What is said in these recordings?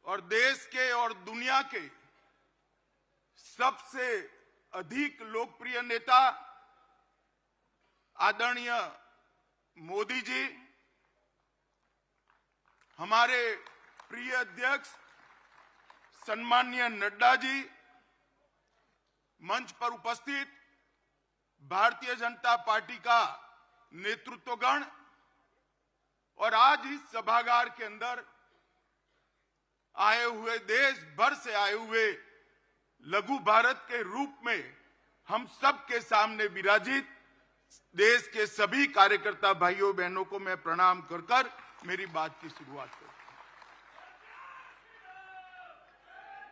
और देश के और दुनिया के सबसे अधिक लोकप्रिय नेता आदरणीय मोदी जी, हमारे प्रिय अध्यक्ष सम्माननीय नड्डा जी, मंच पर उपस्थित भारतीय जनता पार्टी का नेतृत्वगण और आज इस सभागार के अंदर आए हुए, देश भर से आए हुए लघु भारत के रूप में हम सब के सामने विराजित देश के सभी कार्यकर्ता भाइयों बहनों को मैं प्रणाम कर कर मेरी बात की शुरुआत करता हूं।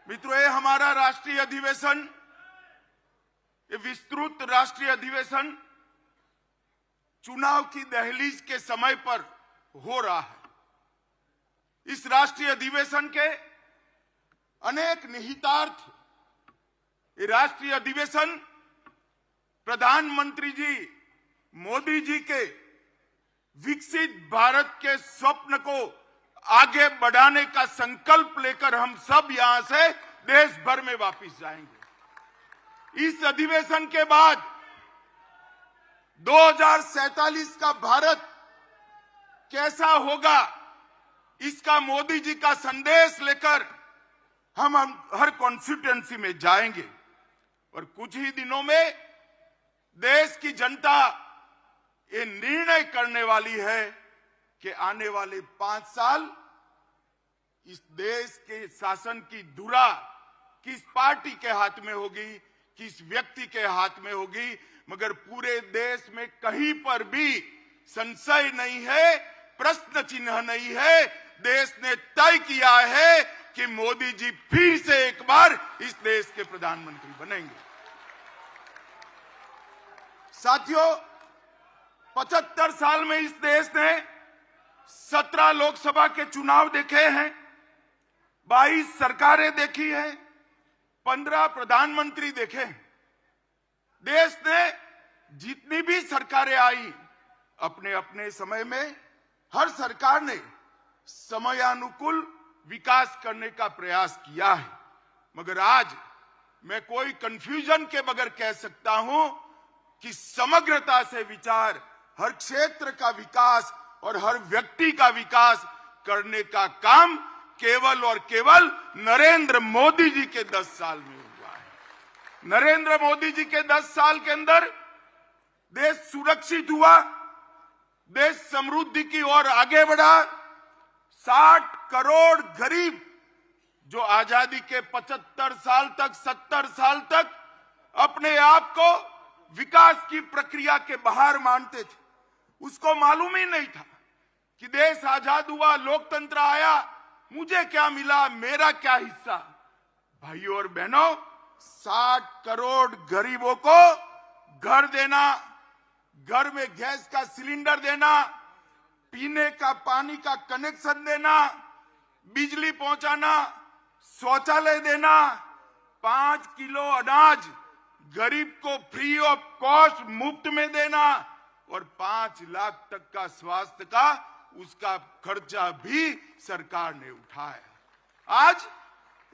मित्रों, ये हमारा राष्ट्रीय अधिवेशन, ये विस्तृत राष्ट्रीय अधिवेशन चुनाव की दहलीज के समय पर हो रहा है। इस राष्ट्रीय अधिवेशन के अनेक निहितार्थ, ये राष्ट्रीय अधिवेशन प्रधानमंत्री जी मोदी जी के विकसित भारत के स्वप्न को आगे बढ़ाने का संकल्प लेकर हम सब यहां से देश भर में वापस जाएंगे। इस अधिवेशन के बाद 2047 का भारत कैसा होगा, इसका मोदी जी का संदेश लेकर हम हर कॉन्स्टिट्यूएंसी में जाएंगे और कुछ ही दिनों में देश की जनता ये निर्णय करने वाली है कि आने वाले 5 साल इस देश के शासन की धुरा किस पार्टी के हाथ में होगी, किस व्यक्ति के हाथ में होगी, मगर पूरे देश में कहीं पर भी संशय नहीं है, प्रश्न चिन्ह नहीं है। देश ने तय किया है कि मोदी जी फिर से एक बार इस देश के प्रधानमंत्री बनेंगे। साथियों, 75 साल में इस देश ने 17 लोकसभा के चुनाव देखे हैं, 22 सरकारें देखी हैं, 15 प्रधानमंत्री देखे हैं। देश ने जितनी भी सरकारें आई, अपने अपने समय में हर सरकार ने समयानुकूल विकास करने का प्रयास किया है। मगर आज मैं कोई कंफ्यूजन के बगैर कह सकता हूं कि समग्रता से विचार, हर क्षेत्र का विकास और हर व्यक्ति का विकास करने का काम केवल और केवल नरेंद्र मोदी जी के 10 साल में हुआ है। नरेंद्र मोदी जी के 10 साल के अंदर देश सुरक्षित हुआ, देश समृद्धि की ओर आगे बढ़ा। 60 करोड़ गरीब जो आजादी के 75 साल तक, 70 साल तक अपने आप को विकास की प्रक्रिया के बाहर मानते थे, उसको मालूम ही नहीं था कि देश आजाद हुआ, लोकतंत्र आया, मुझे क्या मिला, मेरा क्या हिस्सा। भाइयों और बहनों, 60 करोड़ गरीबों को घर देना, घर में गैस का सिलेंडर देना, पीने का पानी का कनेक्शन देना, बिजली पहुंचाना, शौचालय देना, 5 किलो अनाज गरीब को फ्री ऑफ कॉस्ट मुफ्त में देना और 5 लाख तक का स्वास्थ्य का उसका खर्चा भी सरकार ने उठाया। आज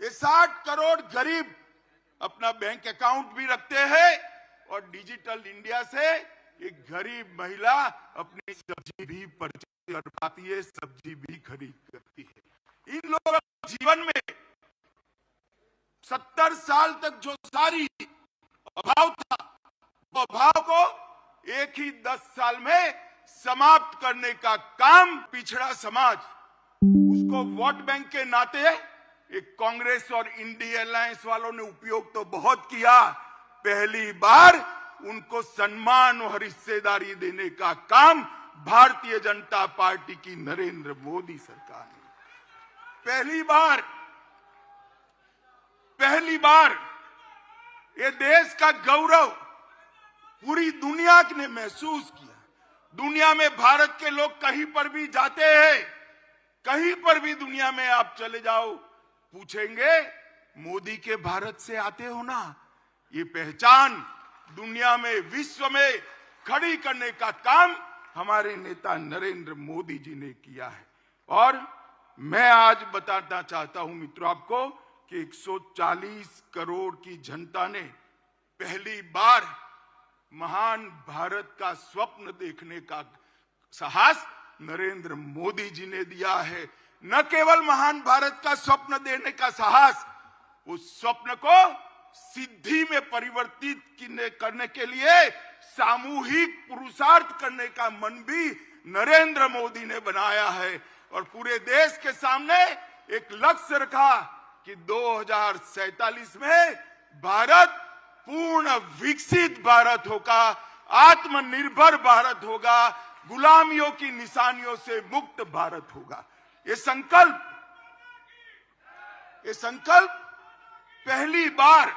ये 60 करोड़ गरीब अपना बैंक अकाउंट भी रखते हैं और डिजिटल इंडिया से एक गरीब महिला अपनी सब्जी भी परचेज कर पाती है, सब्जी भी खरीद करती है। इन लोगों के जीवन में 70 साल तक जो सारी अभाव था, वो अभाव को एक ही 10 साल में समाप्त करने का काम पिछड़ा समाज, उसको वोट बैंक के नाते एक कांग्रेस और इंडिया अलायंस वालों ने उपयोग तो बहुत किया, पहली बार उनको सम्मान और हिस्सेदारी देने का काम भारतीय जनता पार्टी की नरेंद्र मोदी सरकार ने पहली बार ये देश का गौरव पूरी दुनिया ने महसूस किया। दुनिया में भारत के लोग कहीं पर भी जाते हैं, कहीं पर भी दुनिया में आप चले जाओ, पूछेंगे मोदी के भारत से आते हो ना। ये पहचान दुनिया में, विश्व में खड़ी करने का काम हमारे नेता नरेंद्र मोदी जी ने किया है। और मैं आज बताना चाहता हूं मित्रों आपको कि 140 करोड़ की जनता ने पहली बार महान भारत का स्वप्न देखने का साहस नरेंद्र मोदी जी ने दिया है। न केवल महान भारत का स्वप्न देने का साहस, उस स्वप्न को सिद्धि में परिवर्तित करने के लिए सामूहिक पुरुषार्थ करने का मन भी नरेंद्र मोदी ने बनाया है और पूरे देश के सामने एक लक्ष्य रखा कि 2047 में भारत पूर्ण विकसित भारत होगा, आत्मनिर्भर भारत होगा, गुलामियों की निशानियों से मुक्त भारत होगा। ये संकल्प पहली बार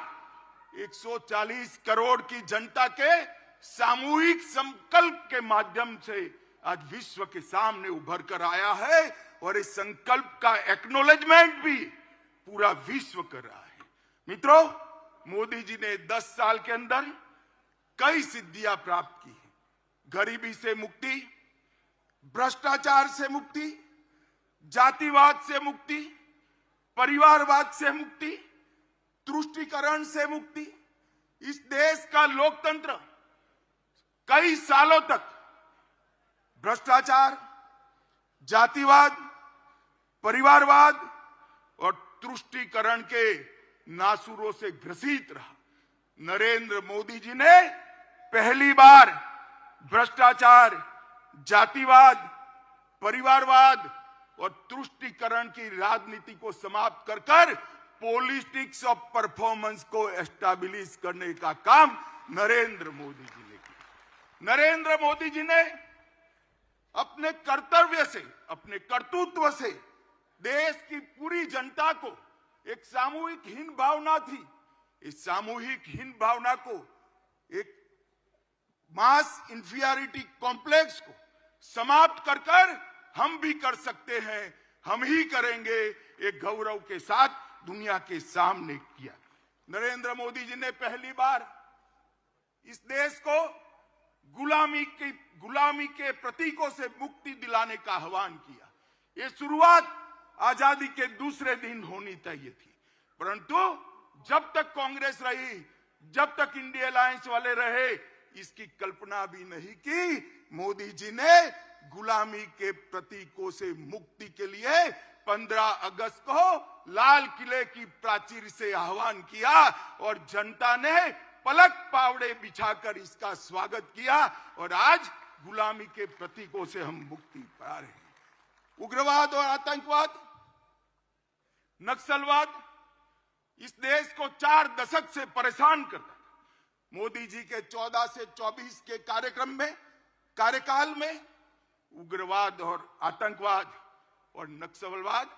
140 करोड़ की जनता के सामूहिक संकल्प के माध्यम से आज विश्व के सामने उभर कर आया है और इस संकल्प का एक्नॉलेजमेंट भी पूरा विश्व कर रहा है। मित्रों, मोदी जी ने 10 साल के अंदर कई सिद्धियां प्राप्त की हैं। गरीबी से मुक्ति, भ्रष्टाचार से मुक्ति, जातिवाद से मुक्ति, परिवारवाद से मुक्ति, तुष्टीकरण से मुक्ति। इस देश का लोकतंत्र कई सालों तक भ्रष्टाचार, जातिवाद, परिवारवाद और तुष्टीकरण के नासुरों से ग्रसित रहा। नरेंद्र मोदी जी ने पहली बार भ्रष्टाचार, जातिवाद, परिवारवाद और तुष्टीकरण की राजनीति को समाप्त कर पॉलिटिक्स ऑफ परफॉर्मेंस को एस्टैब्लिश करने का काम नरेंद्र मोदी जी ने किया। नरेंद्र मोदी जी ने अपने कर्तव्य से, अपने कर्तृत्व से देश की पूरी जनता को एक सामूहिक हीन भावना थी, इस सामूहिक हीन भावना को, एक मास इंफीरियरिटी कॉम्प्लेक्स को समाप्त कर हम भी कर सकते हैं, हम ही करेंगे, एक गौरव के साथ दुनिया के सामने किया। नरेंद्र मोदी जी ने पहली बार इस देश को गुलामी के प्रतीकों से मुक्ति दिलाने का आह्वान किया। ये शुरुआत आजादी के दूसरे दिन होनी चाहिए थी, परंतु जब तक कांग्रेस रही, जब तक इंडिया अलायंस वाले रहे, इसकी कल्पना भी नहीं की। मोदी जी ने गुलामी के प्रतीकों से मुक्ति के लिए 15 अगस्त को लाल किले की प्राचीर से आह्वान किया और जनता ने पलक पावड़े बिछाकर इसका स्वागत किया और आज गुलामी के प्रतीकों से हम मुक्ति पा रहे हैं। उग्रवाद और आतंकवाद, नक्सलवाद इस देश को 4 दशक से परेशान करता था। मोदी जी के 14 से 24 के कार्यकाल में उग्रवाद और आतंकवाद और नक्सलवाद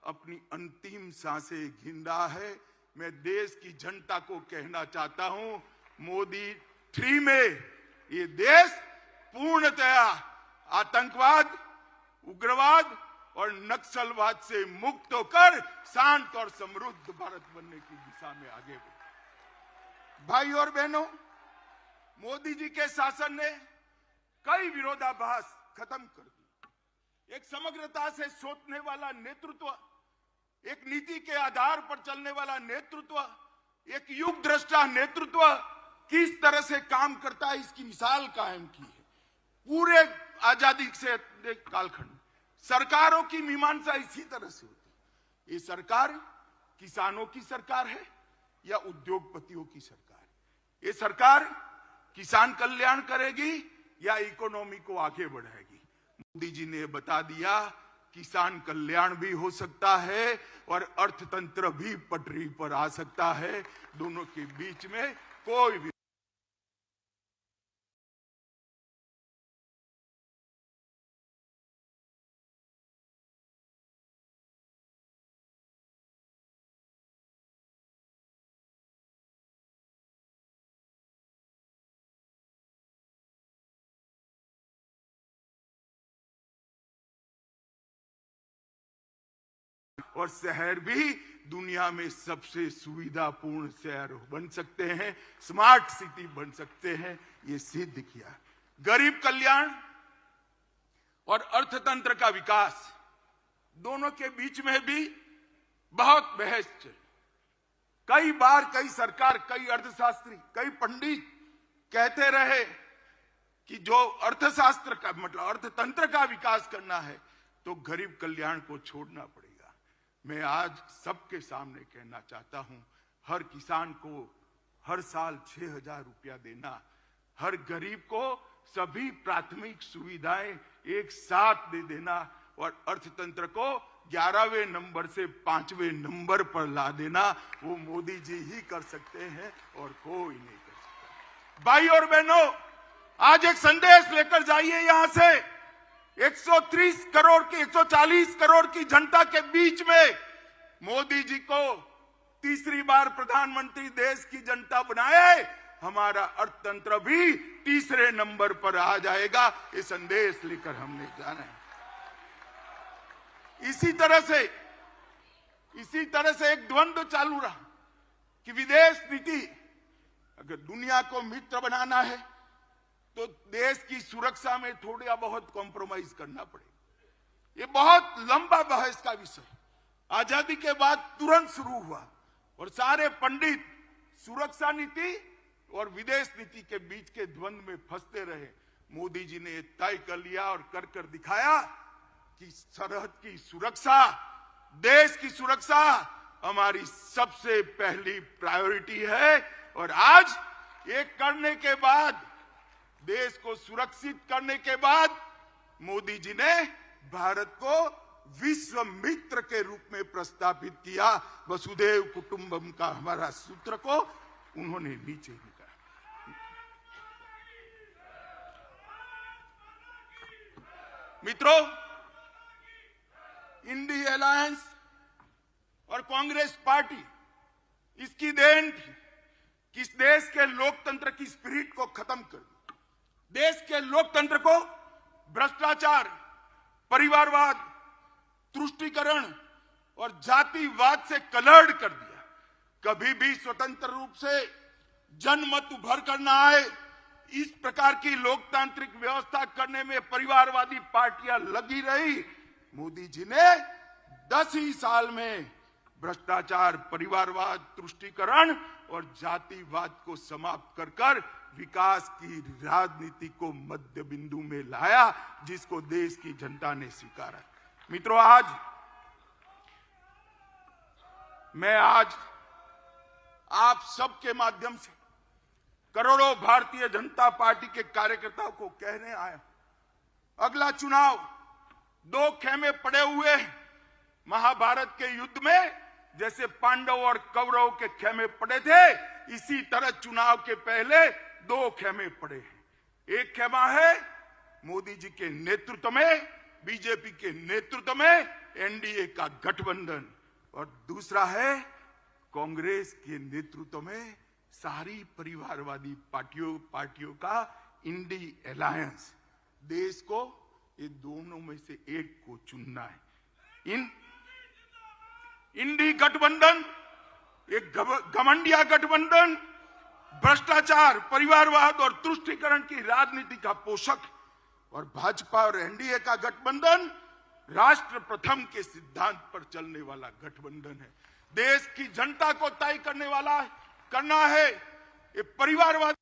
अपनी अंतिम सांसें गिन रहा है। मैं देश की जनता को कहना चाहता हूं, मोदी 3 में ये देश पूर्णतया आतंकवाद, उग्रवाद और नक्सलवाद से मुक्त होकर शांत और समृद्ध भारत बनने की दिशा में आगे बढ़े। भाई और बहनों, मोदी जी के शासन ने कई विरोधाभास खत्म कर दी। एक समग्रता से सोचने वाला नेतृत्व, एक नीति के आधार पर चलने वाला नेतृत्व, एक युग दृष्टा नेतृत्व किस तरह से काम करता है, इसकी मिसाल कायम की है। पूरे आजादी से कालखंड सरकारों की मीमांसा इसी तरह से होती है। ये सरकार किसानों की सरकार है या उद्योगपतियों की सरकार है? ये सरकार किसान कल्याण करेगी या इकोनॉमी को आगे बढ़ाएगी? मोदी जी ने बता दिया, किसान कल्याण भी हो सकता है और अर्थतंत्र भी पटरी पर आ सकता है। दोनों के बीच में कोई भी और शहर भी दुनिया में सबसे सुविधापूर्ण शहर बन सकते हैं, स्मार्ट सिटी बन सकते हैं, ये सिद्ध किया। गरीब कल्याण और अर्थतंत्र का विकास दोनों के बीच में भी बहुत बहस चली। कई बार कई सरकार, कई अर्थशास्त्री, कई पंडित कहते रहे कि जो अर्थशास्त्र का मतलब अर्थतंत्र का विकास करना है तो गरीब कल्याण को छोड़ना पड़ेगा। मैं आज सबके सामने कहना चाहता हूं, हर किसान को हर साल 6,000 रुपया देना, हर गरीब को सभी प्राथमिक सुविधाएं एक साथ दे देना और अर्थतंत्र को 11वें नंबर से 5वें नंबर पर ला देना, वो मोदी जी ही कर सकते हैं और कोई नहीं कर सकता। भाई और बहनों, आज एक संदेश लेकर जाइए यहां से। 130 करोड़ की 140 करोड़ की जनता के बीच में मोदी जी को तीसरी बार प्रधानमंत्री देश की जनता बनाए, हमारा अर्थतंत्र भी तीसरे नंबर पर आ जाएगा। ये संदेश लेकर हमने जाना है। इसी तरह से एक द्वंद्व चालू रहा कि विदेश नीति, अगर दुनिया को मित्र बनाना है तो देश की सुरक्षा में थोड़ा बहुत कॉम्प्रोमाइज करना पड़ेगा। ये बहुत लंबा बहस का विषय आजादी के बाद तुरंत शुरू हुआ और सारे पंडित सुरक्षा नीति और विदेश नीति के बीच के द्वंद्व में फंसते रहे। मोदी जी ने तय कर लिया और कर दिखाया कि सरहद की सुरक्षा, देश की सुरक्षा हमारी सबसे पहली प्रायोरिटी है। और आज ये करने के बाद, देश को सुरक्षित करने के बाद, मोदी जी ने भारत को विश्व मित्र के रूप में प्रस्तावित किया। वसुधैव कुटुंबकम का हमारा सूत्र को उन्होंने नीचे लिखा। मित्रों, इंडी अलायंस और कांग्रेस पार्टी, इसकी देन थी कि इस देश के लोकतंत्र की स्पिरिट को खत्म कर दिया। देश के लोकतंत्र को भ्रष्टाचार, परिवारवाद, तुष्टीकरण और जातिवाद से कलर्ड कर दिया। कभी भी स्वतंत्र रूप से जनमत उभर कर न आए, इस प्रकार की लोकतांत्रिक व्यवस्था करने में परिवारवादी पार्टियां लगी रही। मोदी जी ने 10 ही साल में भ्रष्टाचार, परिवारवाद, तुष्टीकरण और जातिवाद को समाप्त कर विकास की राजनीति को मध्य बिंदु में लाया, जिसको देश की जनता ने स्वीकारा। मित्रों, मैं आज आप सबके माध्यम से करोड़ों भारतीय जनता पार्टी के कार्यकर्ताओं को कहने आया, अगला चुनाव 2 खेमे पड़े हुए हैं। महाभारत के युद्ध में जैसे पांडव और कौरव के खेमे पड़े थे, इसी तरह चुनाव के पहले 2 खेमे पड़े हैं। एक खेमा है मोदी जी के नेतृत्व में, बीजेपी के नेतृत्व में एनडीए का गठबंधन, और दूसरा है कांग्रेस के नेतृत्व में सारी परिवारवादी पार्टियों का इंडी अलायंस। देश को ये दोनों में से एक को चुनना है। इंडी गठबंधन एक घमंडिया गठबंधन, भ्रष्टाचार, परिवारवाद और तुष्टीकरण की राजनीति का पोषक, और भाजपा और एनडीए का गठबंधन राष्ट्र प्रथम के सिद्धांत पर चलने वाला गठबंधन है। देश की जनता को तय करना है ये परिवारवाद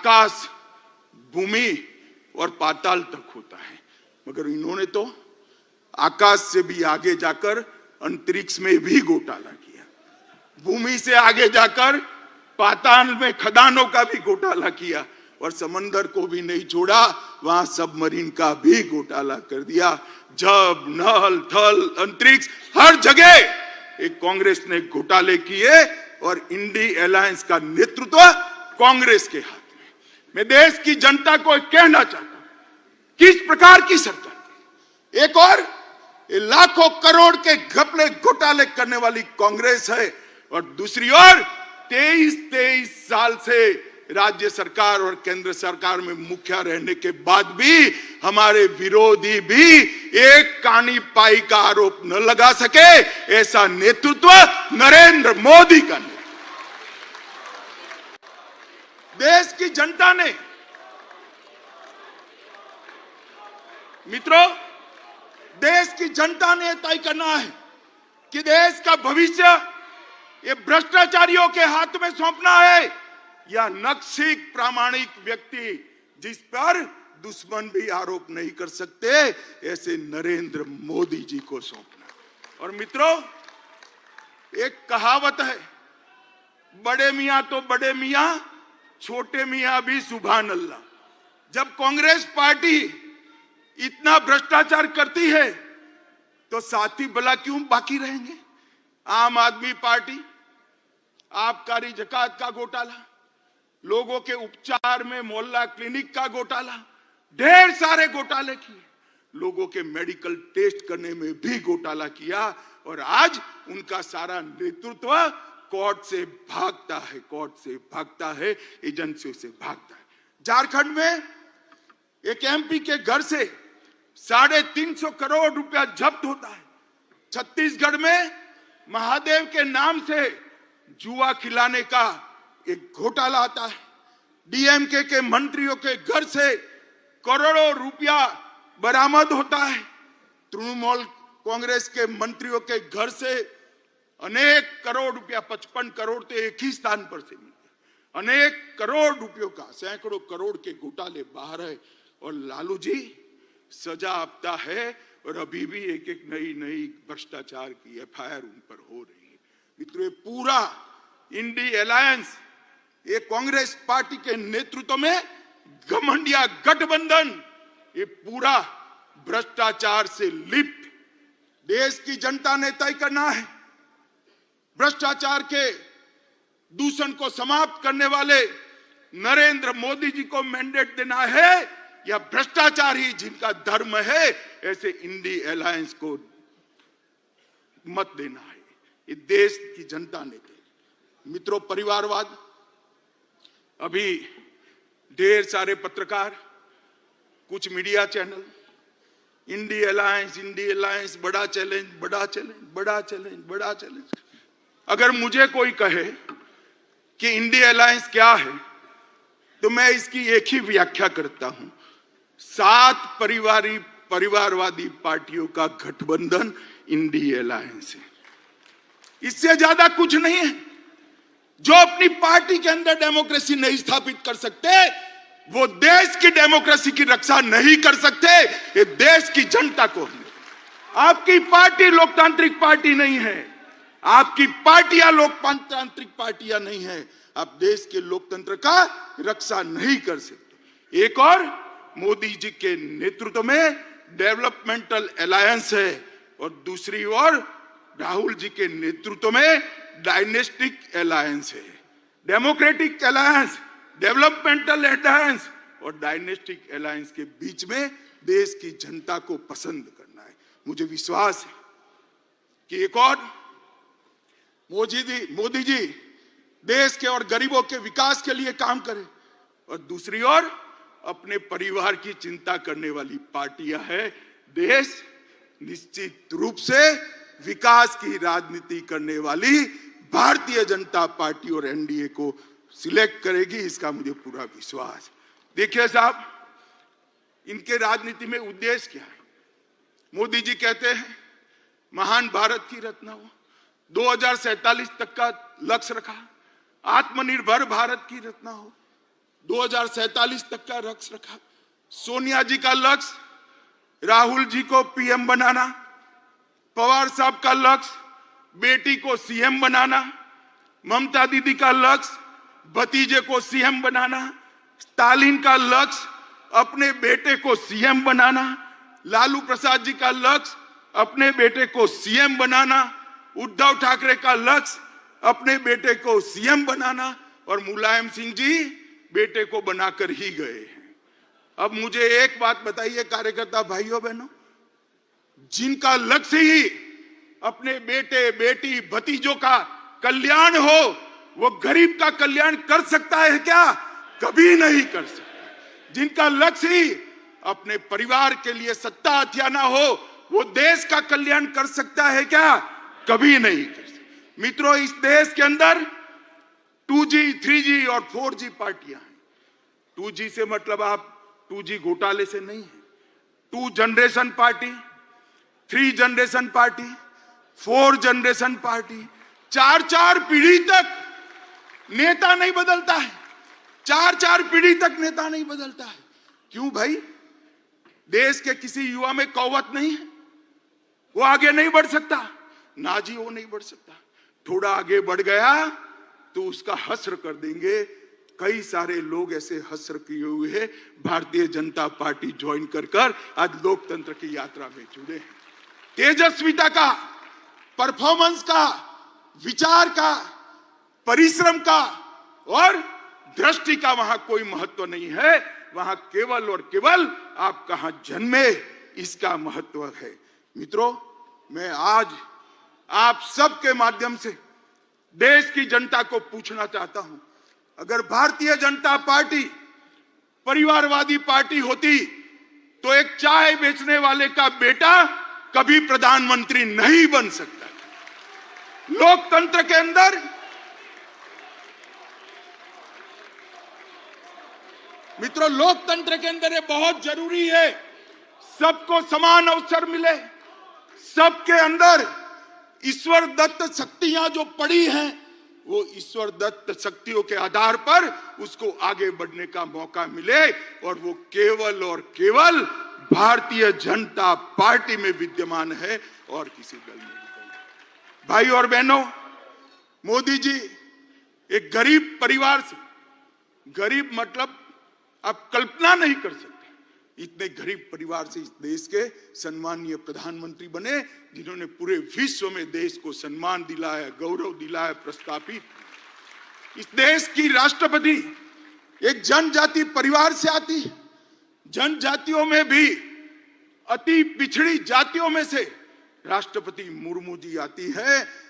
आकाश, भूमि और पाताल तक होता है, मगर इन्होंने तो आकाश से भी आगे जाकर अंतरिक्ष में भी घोटाला किया, भूमि से आगे जाकर पाताल में खदानों का भी घोटाला किया और समंदर को भी नहीं छोड़ा, वहां सबमरीन का भी घोटाला कर दिया। जब, नल, थल, अंतरिक्ष, हर जगह एक कांग्रेस ने घोटाले किए और इंडी अलायंस का नेतृत्व कांग्रेस के हाथ में। मैं देश की जनता को कहना चाहता हूं, किस प्रकार की सरकार, एक और लाखों करोड़ के घपले घोटाले करने वाली कांग्रेस है और दूसरी ओर 23 साल से राज्य सरकार और केंद्र सरकार में मुखिया रहने के बाद भी हमारे विरोधी भी एक कानी पाई का आरोप न लगा सके, ऐसा नेतृत्व नरेंद्र मोदी का नेतृत्व। देश की जनता ने, मित्रों, देश की जनता ने तय करना है कि देश का भविष्य ये भ्रष्टाचारियों के हाथ में सौंपना है या नक्सिक प्रामाणिक व्यक्ति जिस पर दुश्मन भी आरोप नहीं कर सकते, ऐसे नरेंद्र मोदी जी को सौंपना। और मित्रों, एक कहावत है, बड़े मियां तो बड़े मियां, छोटे मियां भी सुभान अल्लाह। जब कांग्रेस पार्टी इतना भ्रष्टाचार करती है तो साथी भला क्यों बाकी रहेंगे? आम आदमी पार्टी, आबकारी जकात का घोटाला, लोगों के उपचार में मोहल्ला क्लिनिक का घोटाला, ढेर सारे घोटाले किए, लोगों के मेडिकल टेस्ट करने में भी घोटाला किया और आज उनका सारा नेतृत्व कोर्ट से भागता है, कोर्ट से भागता है, एजेंसियों से भागता है। झारखंड में एक एमपी के घर से 350 करोड़ रुपया जब्त होता है। छत्तीसगढ़ में महादेव के नाम से जुआ खिलाने का एक घोटाला आता है। डीएमके के मंत्रियों के घर से करोड़ों रुपया बरामद होता है। तृणमूल कांग्रेस के मंत्रियों के घर से अनेक करोड़ रुपया, 55 करोड़ तो एक ही स्थान पर से मिलते, अनेक करोड़ रुपयों का, सैकड़ों करोड़ के घोटाले बाहर है और लालू जी सजा आपता है और अभी भी एक एक नई भ्रष्टाचार की एफआईआर उन पर हो रही है। मित्रों, ये पूरा इंडी अलायंस, ये कांग्रेस पार्टी के नेतृत्व में घमंडिया गठबंधन, ये पूरा भ्रष्टाचार से लिप्त। देश की जनता ने तय करना है, भ्रष्टाचार के दूषण को समाप्त करने वाले नरेंद्र मोदी जी को मैंडेट देना है या भ्रष्टाचार ही जिनका धर्म है, ऐसे इंडी अलायंस को मत देना है। ये देश की जनता ने दे। मित्रों, परिवारवाद, अभी ढेर सारे पत्रकार, कुछ मीडिया चैनल, इंडी अलायंस बड़ा चैलेंज, बड़ा चैलेंज, बड़ा चैलेंज, बड़ा चैलेंज। अगर मुझे कोई कहे कि इंडी अलायंस क्या है तो मैं इसकी एक ही व्याख्या करता हूं, 7 परिवारवादी पार्टियों का गठबंधन इंडी अलायंस है। इससे ज्यादा कुछ नहीं है। जो अपनी पार्टी के अंदर डेमोक्रेसी नहीं स्थापित कर सकते, वो देश की डेमोक्रेसी की रक्षा नहीं कर सकते। ये देश की जनता को, आपकी पार्टी लोकतांत्रिक पार्टी नहीं है, आपकी पार्टियां लोकतांत्रिक पार्टियां नहीं है, आप देश के लोकतंत्र का रक्षा नहीं कर सकते। एक और मोदी जी के नेतृत्व में डेवलपमेंटल अलायंस है और दूसरी ओर राहुल जी के नेतृत्व में डायनेस्टिक अलायंस है। डेमोक्रेटिक अलायंस, डेवलपमेंटल अलायंस और डायनेस्टिक अलायंस के बीच में देश की जनता को पसंद करना है। मुझे विश्वास है कि एक और मोदी जी देश के और गरीबों के विकास के लिए काम करें और दूसरी ओर अपने परिवार की चिंता करने वाली पार्टियां है। देश निश्चित रूप से विकास की राजनीति करने वाली भारतीय जनता पार्टी और एनडीए को सिलेक्ट करेगी, इसका मुझे पूरा विश्वास। देखिए साहब, इनके राजनीति में उद्देश्य क्या है? मोदी जी कहते हैं महान भारत की रचना हो, 2047 तक का लक्ष्य रखा, आत्मनिर्भर भारत की रचना हो, 2047 तक का लक्ष्य रखा। सोनिया जी का लक्ष्य राहुल जी को पीएम बनाना, पवार साहब का लक्ष्य बेटी को सीएम बनाना, ममता दीदी का लक्ष्य भतीजे को सीएम बनाना, स्टालिन का लक्ष्य अपने बेटे को सीएम बनाना, लालू प्रसाद जी का लक्ष्य अपने बेटे को सीएम बनाना, उद्धव ठाकरे का लक्ष्य अपने बेटे को सीएम बनाना, और मुलायम सिंह जी बेटे को बनाकर ही गए हैं। अब मुझे एक बात बताइए कार्यकर्ता भाइयों बहनों, जिनका लक्ष्य ही अपने बेटे बेटी भतीजों का कल्याण हो, वो गरीब का कल्याण कर सकता है क्या? कभी नहीं कर सकता। जिनका लक्ष्य ही अपने परिवार के लिए सत्ता हथियाना हो, वो देश का कल्याण कर सकता है क्या? कभी नहीं कर सकता। मित्रों, इस देश के अंदर 2G, 3G और 4G पार्टियां हैं। 2G से मतलब आप 2G घोटाले से नहीं है। 2 generation party, 3 generation party, 4 generation party, 4 पीढ़ी तक नेता नहीं बदलता है। 4 पीढ़ी तक नेता नहीं बदलता है। क्यों भाई? देश के किसी युवा में कौवत नहीं है, वो आगे नहीं बढ़ सकता? ना जी, वो नहीं बढ़ सकता। थोड़ा आगे बढ़ गया तो उसका हस्र कर देंगे। कई सारे लोग ऐसे हस्र किए हुए हैं, भारतीय जनता पार्टी ज्वाइन कर आज लोकतंत्र की यात्रा में जुड़े हैं। तेजस्विता का, परफॉर्मेंस का, विचार का, परिश्रम का और दृष्टि का वहां कोई महत्व नहीं है। वहां केवल और केवल आप कहां जन्मे, इसका महत्व है। मित्रों, मैं आज आप सबके माध्यम से देश की जनता को पूछना चाहता हूं, अगर भारतीय जनता पार्टी परिवारवादी पार्टी होती तो एक चाय बेचने वाले का बेटा कभी प्रधानमंत्री नहीं बन सकता। लोकतंत्र के अंदर मित्रों, लोकतंत्र के अंदर ये बहुत जरूरी है, सबको समान अवसर मिले। सबके अंदर ईश्वर दत्त शक्तियां जो पड़ी हैं, वो ईश्वर दत्त शक्तियों के आधार पर उसको आगे बढ़ने का मौका मिले, और वो केवल और केवल भारतीय जनता पार्टी में विद्यमान है और किसी दल में नहीं। भाई और बहनों, मोदी जी एक गरीब परिवार से, गरीब मतलब आप कल्पना नहीं कर सकते, इतने गरीब परिवार से इस देश के सम्मानीय प्रधानमंत्री बने, जिन्होंने पूरे विश्व में देश को सम्मान दिलाया, गौरव दिलाया, प्रस्थापित। इस देश की राष्ट्रपति एक जनजाति परिवार से आती है। जनजातियों में भी अति पिछड़ी जातियों में से राष्ट्रपति मुर्मू जी आती है।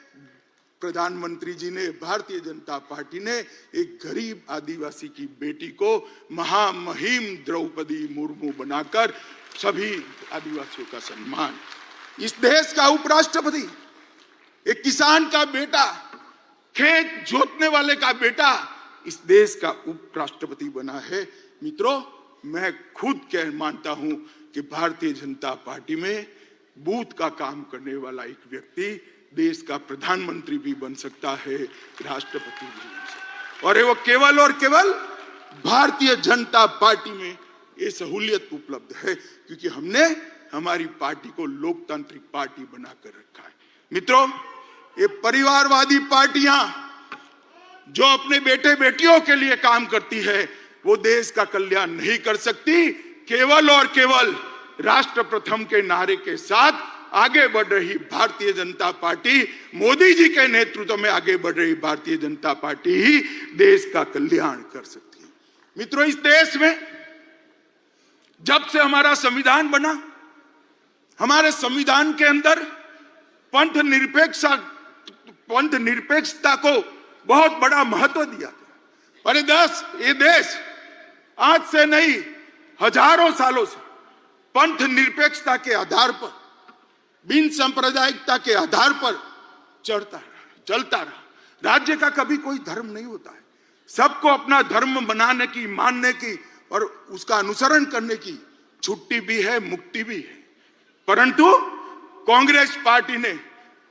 प्रधानमंत्री जी ने, भारतीय जनता पार्टी ने एक गरीब आदिवासी की बेटी को महामहिम द्रौपदी मुर्मू बनाकर सभी आदिवासियों का सम्मान। इस देश का उपराष्ट्रपति एक किसान का बेटा, खेत जोतने वाले का बेटा इस देश का उपराष्ट्रपति बना है। मित्रों, मैं खुद कह मानता हूं कि भारतीय जनता पार्टी में बूथ का काम करने वाला एक व्यक्ति देश का प्रधानमंत्री भी बन सकता है, राष्ट्रपति भी बन सकता है। और वो केवल और केवल भारतीय जनता पार्टी में ये सहूलियत उपलब्ध है, क्योंकि हमने हमारी पार्टी को लोकतांत्रिक पार्टी बनाकर रखा है। मित्रों, ये परिवारवादी पार्टियां जो अपने बेटे बेटियों के लिए काम करती है, वो देश का कल्याण नहीं कर सकती। केवल और केवल राष्ट्र प्रथम के नारे के साथ आगे बढ़ रही भारतीय जनता पार्टी, मोदी जी के नेतृत्व में आगे बढ़ रही भारतीय जनता पार्टी ही देश का कल्याण कर सकती है। मित्रों, इस देश में जब से हमारा संविधान बना, हमारे संविधान के अंदर पंथ निरपेक्षता को बहुत बड़ा महत्व दिया था। अरे ये देश आज से नहीं, हजारों सालों से पंथ निरपेक्षता के आधार पर, बिन सांप्रदायिकता के आधार पर चलता रहा। राज्य का कभी कोई धर्म नहीं होता है। सबको अपना धर्म बनाने की, मानने की और उसका अनुसरण करने की छुट्टी भी है, मुक्ति भी है। परंतु कांग्रेस पार्टी ने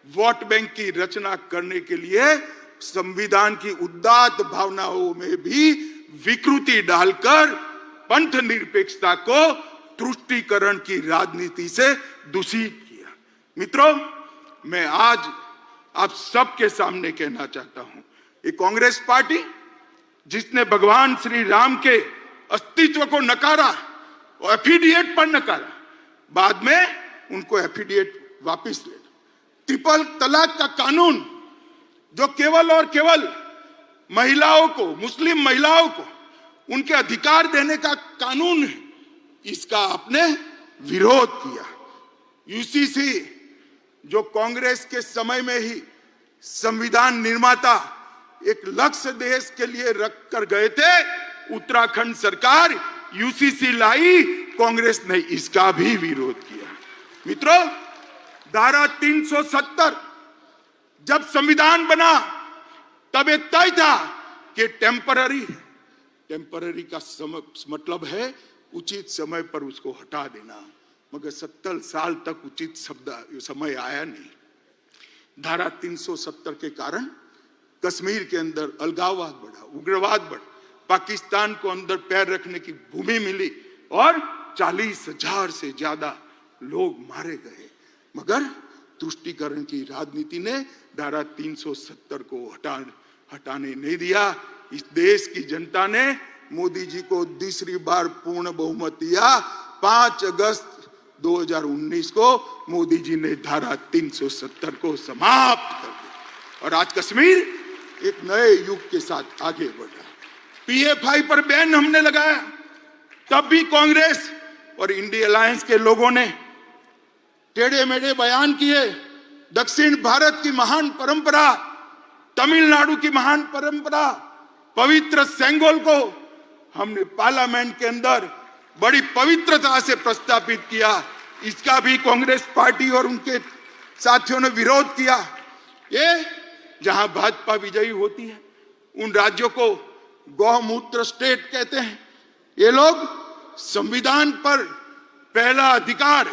वोट बैंक की रचना करने के लिए संविधान की उदात्त भावनाओं में भी विकृति डालकर पंथ निरपेक्षता को तुष्टीकरण की राजनीति से दूषित किया। मित्रों, मैं आज आप सबके सामने कहना चाहता हूं, ये कांग्रेस पार्टी जिसने भगवान श्री राम के अस्तित्व को नकारा और एफिडिएट पर नकारा, बाद में उनको एफिडिएट वापस लेना, ट्रिपल तलाक का कानून जो केवल और केवल महिलाओं को, मुस्लिम महिलाओं को उनके अधिकार देने का कानून है, इसका आपने विरोध किया। यूसीसी जो कांग्रेस के समय में ही संविधान निर्माता एक लक्ष्य देश के लिए रख कर गए थे, उत्तराखंड सरकार यूसीसी लाई, कांग्रेस ने इसका भी विरोध किया। मित्रों, धारा 370 जब संविधान बना तब ये तय था कि टेम्पररी है। टेम्पररी का मतलब है उचित समय पर उसको हटा देना, मगर 70 साल तक उचित समय आया नहीं। धारा 370 के कारण कश्मीर के अंदर अलगाववाद बढ़ा, उग्रवाद बढ़ा, पाकिस्तान को अंदर पैर रखने की भूमि मिली और 40,000 से ज्यादा लोग मारे गए, मगर तुष्टीकरण की राजनीति ने धारा 370 को हटाने नहीं दिया। इस देश की जनता ने मोदी जी को दूसरी बार पूर्ण बहुमत दिया। 5 अगस्त 2019 को मोदी जी ने धारा 370 को समाप्त कर दिया और आज कश्मीर एक नए युग के साथ आगे बढ़ रहा है। पीएफआई पर बैन हमने लगाया, तब भी कांग्रेस और इंडिया अलायंस के लोगों ने टेढ़े मेढ़े बयान किए। दक्षिण भारत की महान परंपरा, तमिलनाडु की महान परंपरा, पवित्र सेंगोल को हमने पार्लियामेंट के अंदर बड़ी पवित्रता से प्रस्तावित किया। इसका भी कांग्रेस पार्टी और उनके साथियों ने विरोध किया। ये जहां भाजपा विजयी होती है उन राज्यों को गौमूत्र स्टेट कहते हैं। ये लोग संविधान पर पहला अधिकार,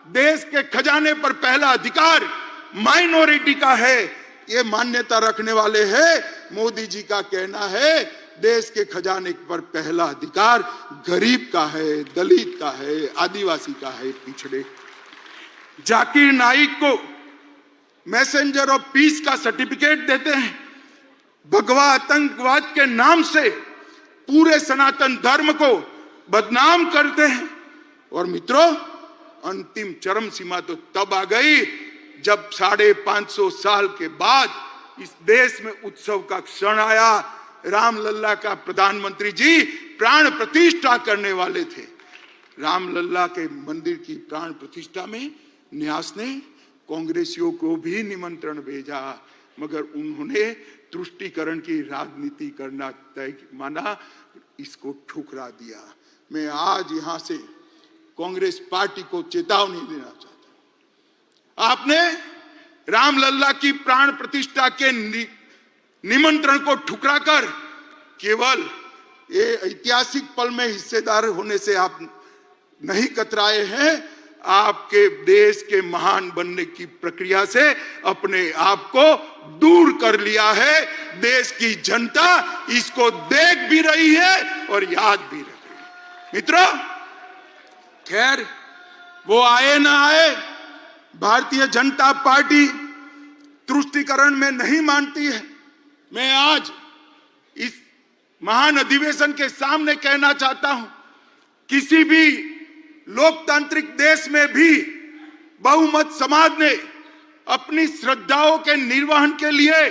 देश के खजाने पर पहला अधिकार माइनॉरिटी का है, ये मान्यता रखने वाले हैं। मोदी जी का कहना है देश के खजाने पर पहला अधिकार गरीब का है, दलित का है, आदिवासी का है, पिछड़े। जाकिर नाइक को मैसेंजर ऑफ पीस का सर्टिफिकेट देते हैं, भगवा आतंकवाद के नाम से पूरे सनातन धर्म को बदनाम करते हैं। और मित्रों, अंतिम चरम सीमा तो तब आ गई जब 550 साल के बाद इस देश में उत्सव का क्षण आया। रामलल्ला का प्रधानमंत्री जी प्राण प्रतिष्ठा करने वाले थे। रामलल्ला के मंदिर की प्राण प्रतिष्ठा में न्यास ने कांग्रेसियों को भी निमंत्रण भेजा, मगर उन्होंने तुष्टीकरण की राजनीति करना तय माना, इसको ठुकरा दिया। मैं आज यहां से कांग्रेस पार्टी को चेतावनी देना चाहता हूं। आपने रामलल्ला की प्राण प्रतिष्ठा के निमंत्रण को ठुकराकर केवल ये ऐतिहासिक पल में हिस्सेदार होने से आप नहीं कतराए हैं, आपके देश के महान बनने की प्रक्रिया से अपने आप को दूर कर लिया है। देश की जनता इसको देख भी रही है और याद भी रख रही है। मित्रों, खैर वो आए ना आए, भारतीय जनता पार्टी तुष्टीकरण में नहीं मानती है। मैं आज इस महान अधिवेशन के सामने कहना चाहता हूं, किसी भी लोकतांत्रिक देश में भी बहुमत समाज ने अपनी श्रद्धाओं के निर्वहन के लिए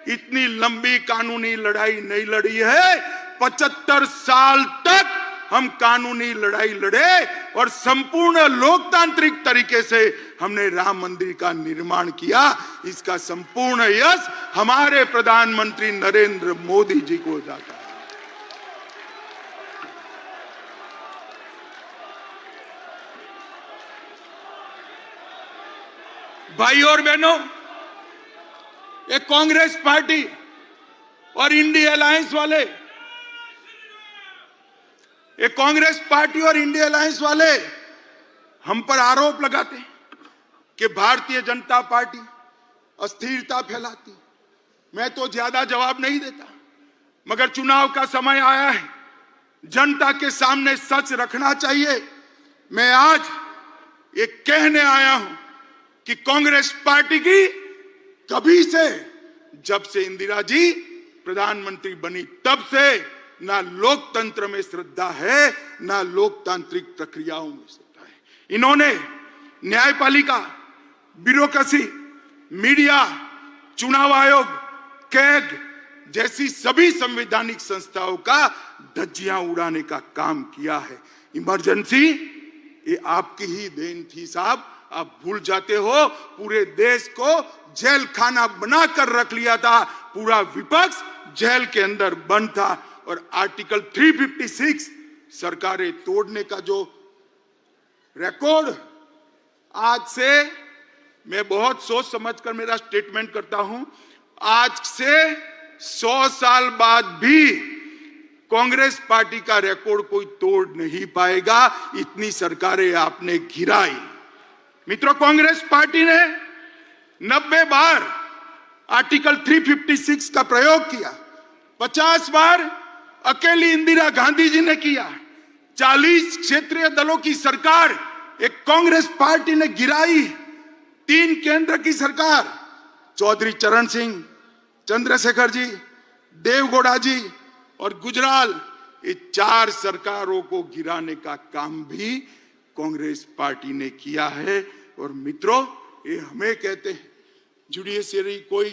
इतनी लंबी कानूनी लड़ाई नहीं लड़ी है। 75 साल तक हम कानूनी लड़ाई लड़े और संपूर्ण लोकतांत्रिक तरीके से हमने राम मंदिर का निर्माण किया। इसका संपूर्ण यश हमारे प्रधानमंत्री नरेंद्र मोदी जी को जाता है। भाई और बहनों, ये कांग्रेस पार्टी और इंडिया अलायंस वाले, ये कांग्रेस पार्टी और इंडिया अलायंस वाले हम पर आरोप लगाते हैं कि भारतीय जनता पार्टी अस्थिरता फैलाती। मैं तो ज्यादा जवाब नहीं देता, मगर चुनाव का समय आया है, जनता के सामने सच रखना चाहिए। मैं आज ये कहने आया हूं कि कांग्रेस पार्टी की कभी से, जब से इंदिरा जी प्रधानमंत्री बनी तब से ना लोकतंत्र में श्रद्धा है, ना लोकतांत्रिक प्रक्रियाओं में श्रद्धा है। इन्होंने न्यायपालिका, ब्यूरोक्रेसी, मीडिया, चुनाव आयोग, कैग जैसी सभी संवैधानिक संस्थाओं का धज्जियां उड़ाने का काम किया है। इमरजेंसी ये आपकी ही देन थी साहब, आप भूल जाते हो। पूरे देश को जेल खाना बनाकर रख लिया था, पूरा विपक्ष जेल के अंदर बंद था। और आर्टिकल 356 सरकारें तोड़ने का जो रिकॉर्ड, आज से मैं बहुत सोच समझकर मेरा स्टेटमेंट करता हूं, आज से 100 साल बाद भी कांग्रेस पार्टी का रिकॉर्ड कोई तोड़ नहीं पाएगा। इतनी सरकारें आपने गिराई। मित्रों, कांग्रेस पार्टी ने 90 बार आर्टिकल 356 का प्रयोग किया, 50 बार अकेली इंदिरा गांधी जी ने किया, 40 क्षेत्रीय दलों की सरकार एक कांग्रेस पार्टी ने गिराई, 3 केंद्र की सरकार, चौधरी चरण सिंह, चंद्रशेखर जी, देवगौड़ा जी और गुजराल, ये 4 सरकारों को गिराने का काम भी कांग्रेस पार्टी ने किया है। और मित्रों, ये हमें कहते हैं जुडिशरी कोई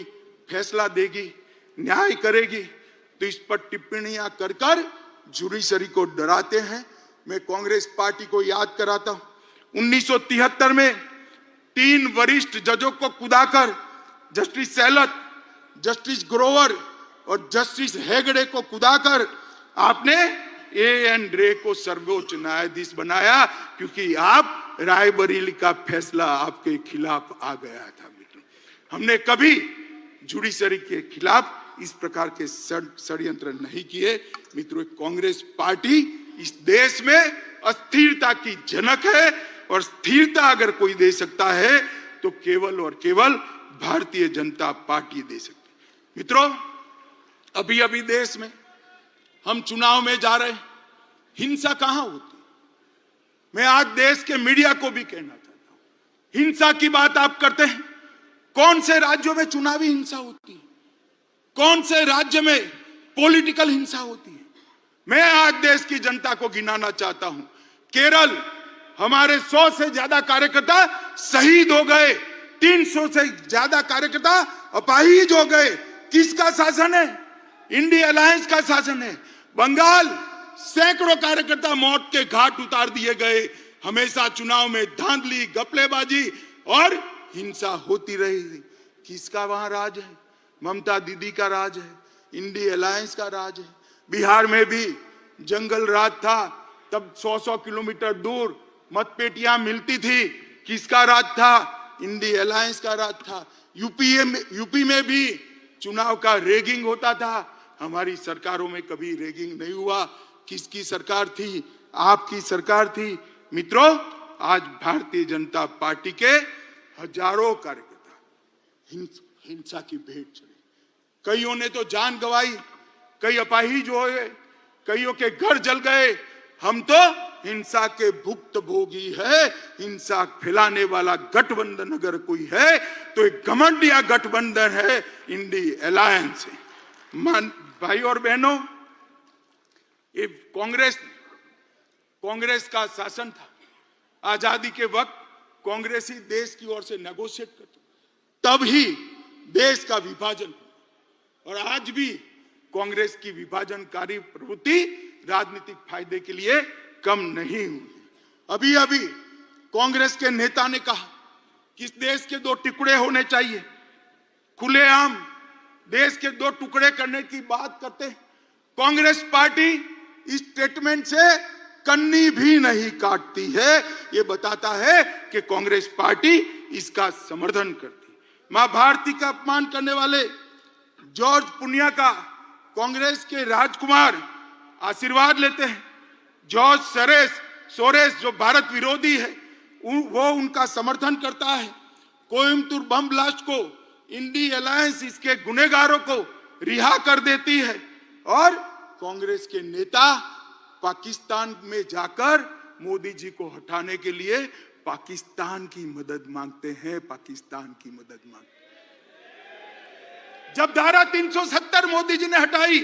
फैसला देगी, न्याय करेगी, तो इस पर टिप्पणियां कर कर जुडिशरी को डराते हैं। मैं कांग्रेस पार्टी को याद कराता हूं, 1973 में 3 वरिष्ठ जजों को कुदाकर जस्टिस सेहलत, जस्टिस ग्रोवर और जस्टिस हेगड़े को कुदाकर आपने एएन रे को सर्वोच्च न्यायाधीश बनाया, क्योंकि आप रायबरेली का फैसला आपके खिलाफ आ गया था। मित्रों, हमने कभी जुडिशरी के खिलाफ इस प्रकार के षड्यंत्र नहीं किए। मित्रों, कांग्रेस पार्टी इस देश में अस्थिरता की जनक है, और स्थिरता अगर कोई दे सकता है तो केवल और केवल भारतीय जनता पार्टी दे सकती है। मित्रों, अभी अभी देश में हम चुनाव में जा रहे हैं, हिंसा कहां होती? मैं आज देश के मीडिया को भी कहना चाहता हूं, हिंसा की बात आप करते हैं, कौन से राज्यों में चुनावी हिंसा होती है, कौन से राज्य में पॉलिटिकल हिंसा होती है? मैं आज देश की जनता को गिनाना चाहता हूं। केरल, हमारे 100 से ज्यादा कार्यकर्ता शहीद हो गए, 300 से ज्यादा कार्यकर्ता अपाहिज हो गए। किसका शासन है? इंडिया अलायंस का शासन है। बंगाल, सैकड़ों कार्यकर्ता मौत के घाट उतार दिए गए। हमेशा चुनाव में धांधली, गपलेबाजी और हिंसा होती रही। किसका वहां राज है? ममता दीदी का राज है, इंडिया अलायंस का राज है। बिहार में भी जंगल राज था, तब 100-100 किलोमीटर दूर मतपेटियां मिलती थी। किसका राज था? इंडिया अलायंस का राज था। यूपी में भी चुनाव का रेगिंग होता था। हमारी सरकारों में कभी रेगिंग नहीं हुआ। किसकी सरकार थी? आपकी सरकार थी। मित्रों, आज भारतीय जनता पार्टी के हजारों कार्यकर्ता हिंसा की भेंट चढ़े। कईयों ने तो जान गंवाई, कई अपाहिज हो गए, कईयों के घर जल गए। हम तो हिंसा के भुक्तभोगी है। हिंसा फैलाने वाला गठबंधन अगर कोई है तो एक घमंडिया गठबंधन है, इंडिया अलायंस है। भाई और बहनों, ये कांग्रेस का शासन था। आजादी के वक्त कांग्रेस ही देश की ओर से नेगोशिएट करती, तब ही देश का विभाजन। और आज भी कांग्रेस की विभाजनकारी प्रवृत्ति राजनीतिक फायदे के लिए कम नहीं हुई। अभी अभी कांग्रेस के नेता ने कहा कि इस देश के 2 टुकड़े होने चाहिए। खुलेआम देश के 2 टुकड़े करने की बात करते हैं। कांग्रेस पार्टी इस स्टेटमेंट से कन्नी भी नहीं काटती है। यह बताता है कि कांग्रेस पार्टी इसका समर्थन करती। मां भारती का अपमान करने वाले जॉर्ज पुनिया का कांग्रेस के राजकुमार आशीर्वाद लेते हैं। जॉर्ज सोरेस जो भारत विरोधी है, वो उनका समर्थन करता है। कोयम्बतूर बम ब्लास्ट को इंडिया अलायंस इसके गुनहगारों को रिहा कर देती है। और कांग्रेस के नेता पाकिस्तान में जाकर मोदी जी को हटाने के लिए पाकिस्तान की मदद मांगते हैं, पाकिस्तान की मदद मांगते हैं। जब धारा 370 मोदी जी ने हटाई,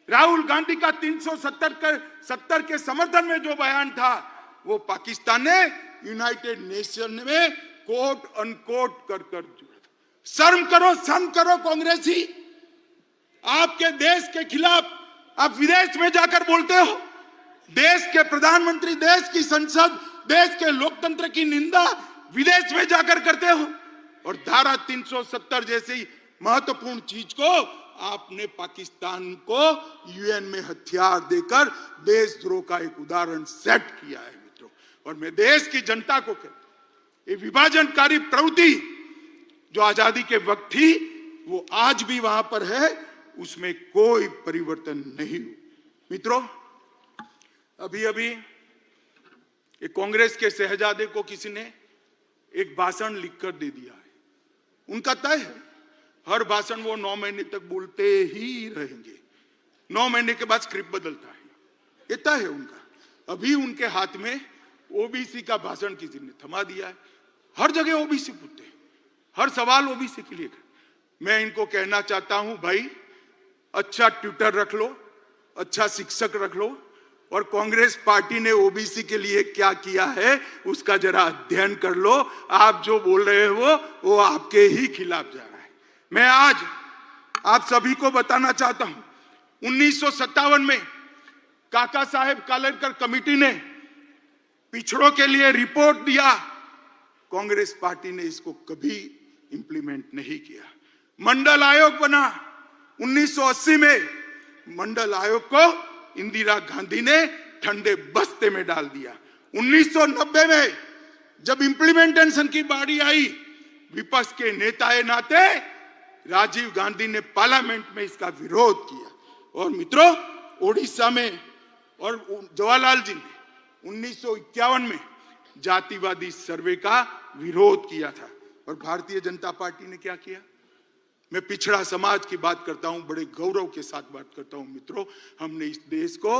राहुल गांधी का 370 के समर्थन में जो बयान था वो पाकिस्तान ने यूनाइटेड नेशन में कोट अनकोट कर जुड़ा। शर्म करो कांग्रेसी, आपके देश के खिलाफ आप विदेश में जाकर बोलते हो, देश के प्रधानमंत्री, देश की संसद, देश के लोकतंत्र की निंदा विदेश में जाकर करते हो, और धारा 370 जैसी महत्वपूर्ण चीज को आपने पाकिस्तान को यूएन में हथियार देकर देशद्रोह का एक उदाहरण सेट किया है मित्रों। और मैं देश की जनता को कहता हूं, ये विभाजनकारी प्रवृत्ति जो आजादी के वक्त थी वो आज भी वहां पर है, उसमें कोई परिवर्तन नहीं हुआ। मित्रों, अभी एक कांग्रेस के शहजादे को किसी ने एक भाषण लिखकर दे दिया है। उनका तय है, हर भाषण वो 9 महीने तक बोलते ही रहेंगे, 9 महीने के बाद स्क्रिप्ट बदलता है, ये तय है उनका। अभी उनके हाथ में ओबीसी का भाषण किसी ने थमा दिया है। हर जगह ओबीसी पूछते हैं, हर सवाल ओबीसी के लिए। मैं इनको कहना चाहता हूं, भाई अच्छा ट्विटर रख लो, अच्छा शिक्षक रख लो, और कांग्रेस पार्टी ने ओबीसी के लिए क्या किया है उसका जरा अध्ययन कर लो। आप जो बोल रहे हो वो आपके ही खिलाफ जा रहा है। मैं आज आप सभी को बताना चाहता हूं, 1957 में काका साहेब कालेलकर कमेटी ने पिछड़ों के लिए रिपोर्ट दिया, कांग्रेस पार्टी ने इसको कभी इंप्लीमेंट नहीं किया। मंडल आयोग बना 1980 में, मंडल आयोग को इंदिरा गांधी ने ठंडे बस्ते में डाल दिया। 1990 में जब इंप्लीमेंटेशन की बारी आई, विपक्ष के नेता नाते राजीव गांधी ने पार्लियामेंट में इसका विरोध किया। और मित्रों, ओडिशा में और जवाहरलाल जी ने 1951 में जातिवादी सर्वे का विरोध किया था। और भारतीय जनता पार्टी ने क्या किया? मैं पिछड़ा समाज की बात करता हूं, बड़े गौरव के साथ बात करता हूं मित्रों। हमने इस देश को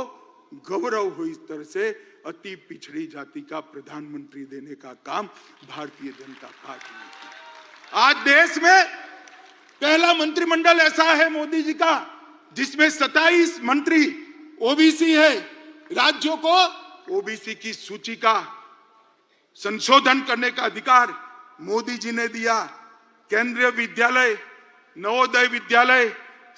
गौरव हो इस तरह से अति पिछड़ी जाति का प्रधानमंत्री देने का काम भारतीय जनता पार्टी ने किया। आज देश में पहला मंत्रिमंडल ऐसा है मोदी जी का जिसमें 27 मंत्री ओबीसी है। राज्यों को ओबीसी की सूची का संशोधन करने का अधिकार मोदी जी ने दिया। केंद्रीय विद्यालय, नवोदय विद्यालय,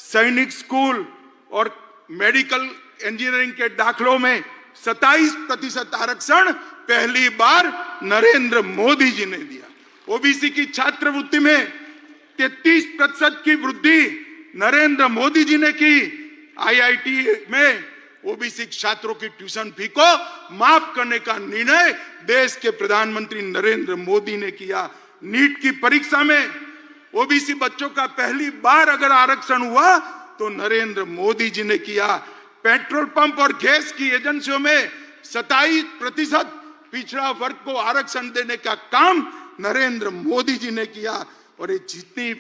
सैनिक स्कूल और मेडिकल इंजीनियरिंग के दाखलों में 27% आरक्षण पहली बार नरेंद्र मोदी जी ने दिया। ओबीसी की छात्रवृत्ति में 33% की वृद्धि नरेंद्र मोदी जी ने की। आईआईटी में ओबीसी छात्रों की ट्यूशन फी को माफ करने का निर्णय देश के प्रधानमंत्री नरेंद्र मोदी ने किया। नीट की परीक्षा में ओबीसी बच्चों का पहली बार अगर आरक्षण हुआ तो नरेंद्र मोदी जी ने किया। पेट्रोल पंप और गैस की एजेंसियों में 27% पिछड़ा वर्ग को आरक्षण देने का काम नरेंद्र मोदी जी ने किया। और ये जितनी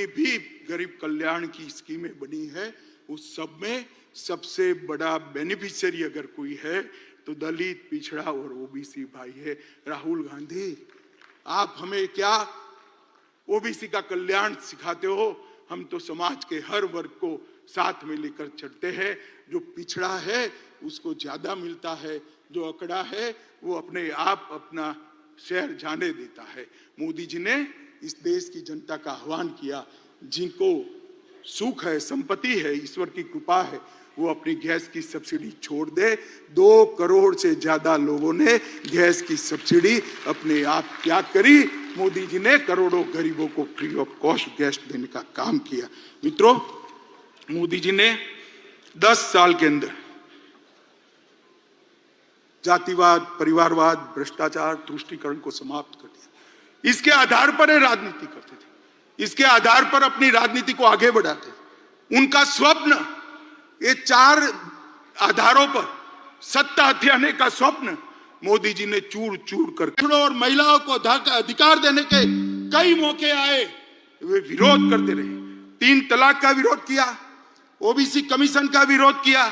भी गरीब कल्याण की स्कीमें बनी है उस सब में सबसे बड़ा बेनिफिशियरी अगर कोई है तो दलित, पिछड़ा और ओबीसी भाई है। राहुल गांधी, आप हमें क्या ओबीसी का कल्याण सिखाते हो? हम तो समाज के हर वर्ग को साथ में लेकर चलते हैं। जो पिछड़ा है उसको ज्यादा मिलता है, जो अकड़ा है वो अपने आप अपना शहर जाने देता है। मोदी जी ने इस देश की जनता का आह्वान किया, जिनको सुख है, संपत्ति है, ईश्वर की कृपा है, वो अपनी गैस की सब्सिडी छोड़ दे। 2 करोड़ से ज्यादा लोगों ने गैस की सब्सिडी अपने आप त्याग करी। मोदी जी ने करोड़ों गरीबों को फ्री ऑफ कॉस्ट गैस देने का काम किया। मित्रों, मोदी जी ने 10 साल के अंदर जातिवाद, परिवारवाद, भ्रष्टाचार, तुष्टीकरण को समाप्त कर दिया। इसके आधार पर ये राजनीति करते थे, इसके आधार पर अपनी राजनीति को आगे बढ़ाते थे। उनका स्वप्न, ये 4 आधारों पर सत्ता हथियाने का स्वप्न मोदी जी ने चूर चूर कर और महिलाओं को अधिकार देने के कई मौके आए, वे विरोध करते रहे। 3 तलाक का विरोध किया, ओबीसी कमीशन का विरोध किया,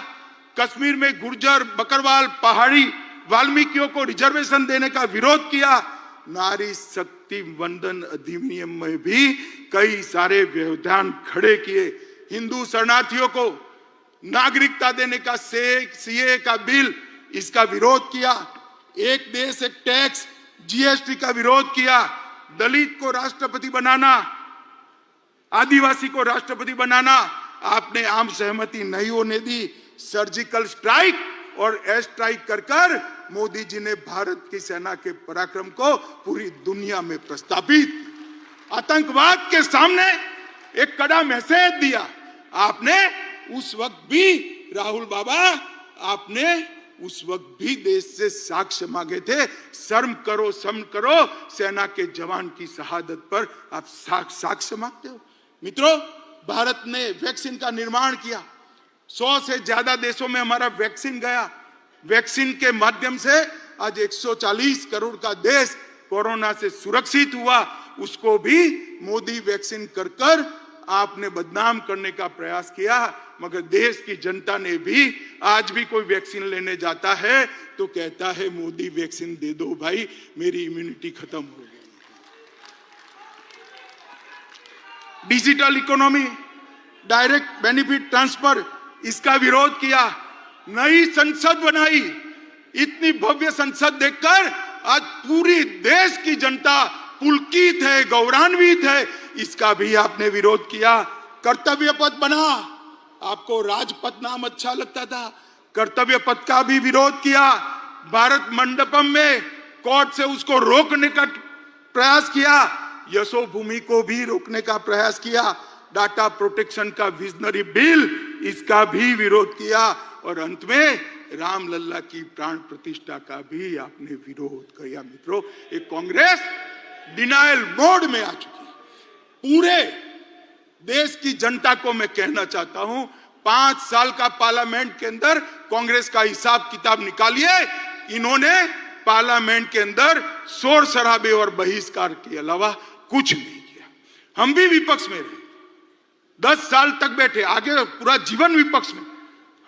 कश्मीर में गुर्जर, बकरवाल, पहाड़ी वाल्मीकियों को रिजर्वेशन देने का विरोध किया, नारी शक्ति वंदन अधिनियम में भी कई सारे व्यवधान खड़े किए, हिंदू शरणार्थियों को नागरिकता देने का सीए का बिल, इसका विरोध किया, एक देश एक टैक्स जीएसटी का विरोध किया, दलित को राष्ट्रपति बनाना, आदिवासी को राष्ट्रपति बनाना आपने आम सहमति नहीं होने दी। सर्जिकल स्ट्राइक और एयर स्ट्राइक कर कर मोदी जी ने भारत की सेना के पराक्रम को पूरी दुनिया में प्रस्तावित, आतंकवाद के सामने एक कड़ा मैसेज दिया। आपने उस वक्त भी, राहुल बाबा, आपने उस वक्त भी देश से साक्ष्य मांगे थे। शर्म करो, सेना के जवान की शहादत पर आप साक्ष्य मांगते हो। मित्रों, भारत ने वैक्सीन का निर्माण किया, 100 से ज्यादा देशों में हमारा वैक्सीन गया। वैक्सीन के माध्यम से आज 140 करोड़ का देश कोरोना से सुरक्षित हुआ। उसको भी मोदी वैक्सीन कर कर आपने बदनाम करने का प्रयास किया, मगर देश की जनता ने भी, आज भी कोई वैक्सीन लेने जाता है तो कहता है मोदी वैक्सीन दे दो भाई, मेरी इम्यूनिटी खत्म हो गई। Digital economy, direct benefit transfer, इसका विरोध किया, नई संसद बनाई। इतनी भव्य संसद देखकर आज पूरी देश की जनता पुलकित है, गौरवान्वित है, इसका भी आपने विरोध किया। कर्तव्य पथ बना, आपको राजपथ नाम अच्छा लगता था, कर्तव्य पथ का भी विरोध किया। भारत मंडपम में कोर्ट से उसको रोकने का प्रयास किया, यशोभूमि को भी रोकने का प्रयास किया। डाटा प्रोटेक्शन का विजनरी बिल, इसका भी विरोध किया, और अंत में रामलल्ला की प्राण प्रतिष्ठा का भी आपने विरोध किया। मित्रों, एक कांग्रेस डिनायल मोड में आ चुकी है। पूरे देश की जनता को मैं कहना चाहता हूं, 5 साल का पार्लियामेंट के अंदर कांग्रेस का हिसाब किताब निकालिए। इन्होंने पार्लियामेंट के अंदर शोर शराबे और बहिष्कार के अलावा कुछ नहीं किया। हम भी विपक्ष में रहे, 10 साल तक बैठे, आगे पूरा जीवन विपक्ष में।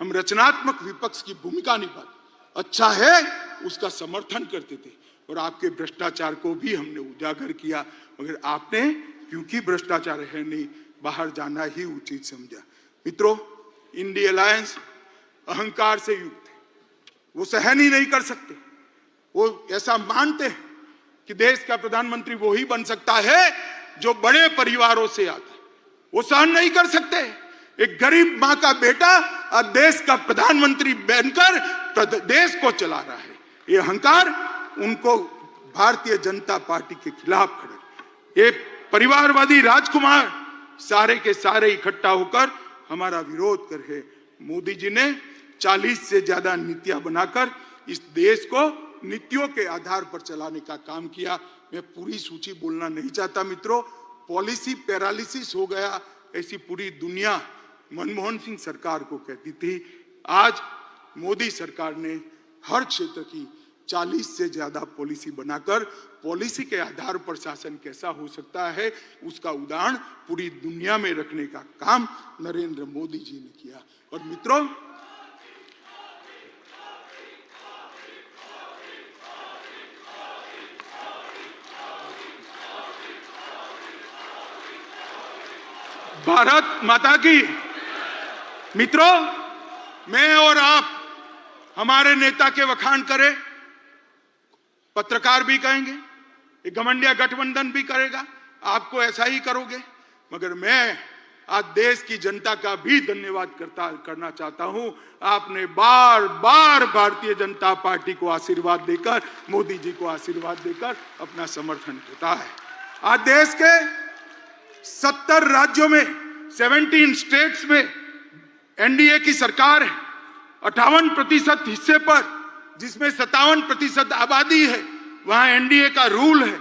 हम रचनात्मक विपक्ष की भूमिका निभाते, अच्छा है उसका समर्थन करते थे, और आपके भ्रष्टाचार को भी हमने उजागर किया, मगर आपने, क्योंकि भ्रष्टाचार है नहीं, बाहर जाना ही उचित समझा। मित्रों, इंडिया अलायंस अहंकार से युक्त है, वो सहन ही नहीं कर सकते। वो ऐसा मानते हैं कि देश का प्रधानमंत्री वो ही बन सकता है जो बड़े परिवारों से आता है। वो सहन नहीं कर सकते एक गरीब मां का बेटा अब देश का प्रधानमंत्री बनकर देश को चला रहा है। ये अहंकार उनको भारतीय जनता पार्टी के खिलाफ खड़े, ये परिवारवादी राजकुमार सारे के सारे इकट्ठा होकर हमारा विरोध कर रहे। मोदी जी ने 40 से ज्यादा नीतियां बनाकर इस देश को नीतियों के आधार पर चलाने का काम किया। मैं पूरी सूची बोलना नहीं चाहता मित्रों, पॉलिसी पैरालिसिस हो गया, ऐसी पूरी दुनिया मनमोहन सिंह सरकार को कहती थी। आज मोदी सरकार ने हर क्षेत्र की 40 से ज्यादा पॉलिसी बनाकर पॉलिसी के आधार पर शासन कैसा हो सकता है उसका उदाहरण पूरी दुनिया में रखने का काम नरेंद्र मोदी जी ने किया। और मित्रों, भारत माता की। मित्रों, मैं और आप हमारे नेता के वखान करें, पत्रकार भी कहेंगे, एक घमंडिया गठबंधन भी करेगा, आपको ऐसा ही करोगे, मगर मैं आज देश की जनता का भी धन्यवाद करना चाहता हूं। आपने बार बार भारतीय जनता पार्टी को आशीर्वाद देकर, मोदी जी को आशीर्वाद देकर अपना समर्थन देता है। आज देश के 70 राज्यों में, 17 स्टेट्स में एनडीए की सरकार है। 58% हिस्से पर, जिसमें 57% आबादी है, वहां एनडीए का रूल है।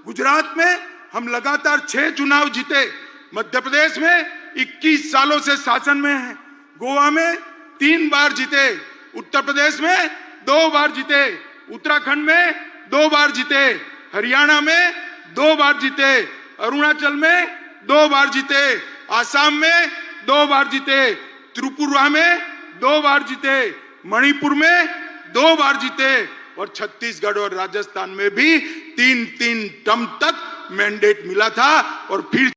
गुजरात में हम लगातार 6 चुनाव जीते, मध्य प्रदेश में 21 सालों से शासन में है, गोवा में 3 बार जीते, उत्तर प्रदेश में 2 बार जीते, उत्तराखंड में 2 बार जीते, हरियाणा में 2 बार जीते, अरुणाचल में 2 बार जीते, आसाम में 2 बार जीते, त्रिपुरा में 2 बार जीते, मणिपुर में 2 बार जीते और छत्तीसगढ़ और राजस्थान में भी 3-3 टर्म तक मैंडेट मिला था और फिर